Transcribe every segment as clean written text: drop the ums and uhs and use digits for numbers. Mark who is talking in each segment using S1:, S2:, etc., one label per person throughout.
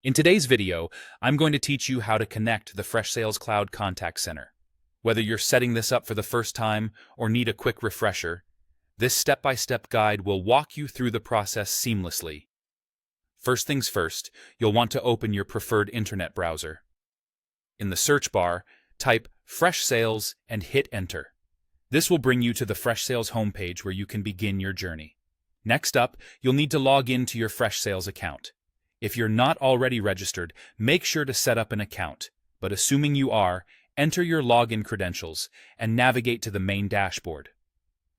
S1: In today's video, I'm going to teach you how to connect the Freshsales Cloud Contact Center. Whether you're setting this up for the first time or need a quick refresher, this step-by-step guide will walk you through the process seamlessly. First things first, you'll want to open your preferred internet browser. In the search bar, type Freshsales and hit Enter. This will bring you to the Freshsales homepage where you can begin your journey. Next up, you'll need to log in to your Freshsales account. If you're not already registered, make sure to set up an account, but assuming you are, enter your login credentials and navigate to the main dashboard.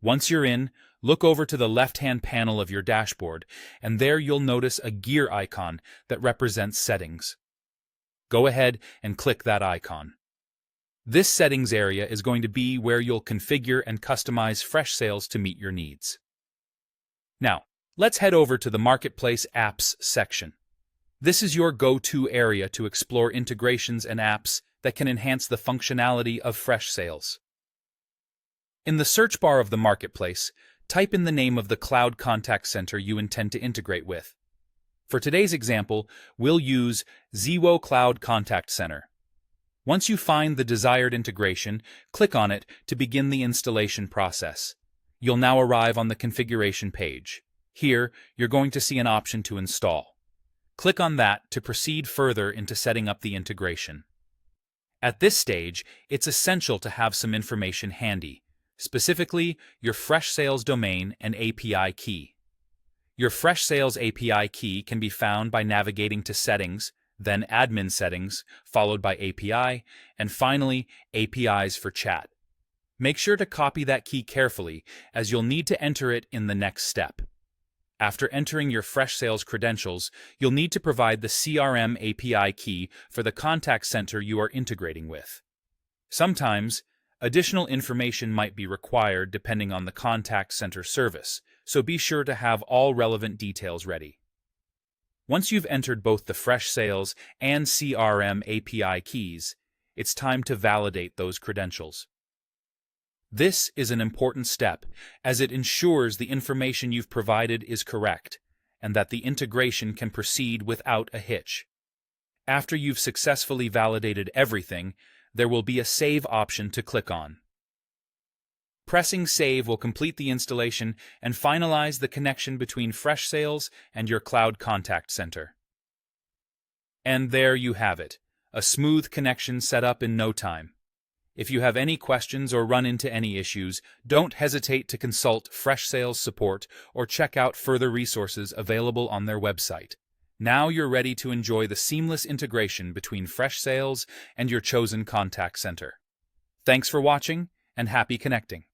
S1: Once you're in, look over to the left-hand panel of your dashboard, and there you'll notice a gear icon that represents settings. Go ahead and click that icon. This settings area is going to be where you'll configure and customize Freshsales to meet your needs. Now, let's head over to the Marketplace Apps section. This is your go-to area to explore integrations and apps that can enhance the functionality of Freshsales. In the search bar of the Marketplace, type in the name of the cloud contact center you intend to integrate with. For today's example, we'll use Zwo Cloud Contact Center. Once you find the desired integration, click on it to begin the installation process. You'll now arrive on the configuration page. Here, you're going to see an option to install. Click on that to proceed further into setting up the integration. At this stage, it's essential to have some information handy, specifically your Freshsales domain and API key. Your Freshsales API key can be found by navigating to Settings, then Admin Settings, followed by API, and finally APIs for chat. Make sure to copy that key carefully, as you'll need to enter it in the next step. After entering your Freshsales credentials, you'll need to provide the CRM API key for the contact center you are integrating with. Sometimes, additional information might be required depending on the contact center service, so be sure to have all relevant details ready. Once you've entered both the Freshsales and CRM API keys, it's time to validate those credentials. This is an important step, as it ensures the information you've provided is correct, and that the integration can proceed without a hitch. After you've successfully validated everything, there will be a Save option to click on. Pressing Save will complete the installation and finalize the connection between Freshsales and your cloud contact center. And there you have it, a smooth connection set up in no time. If you have any questions or run into any issues, don't hesitate to consult Freshsales support or check out further resources available on their website. Now you're ready to enjoy the seamless integration between Freshsales and your chosen contact center. Thanks for watching, and happy connecting.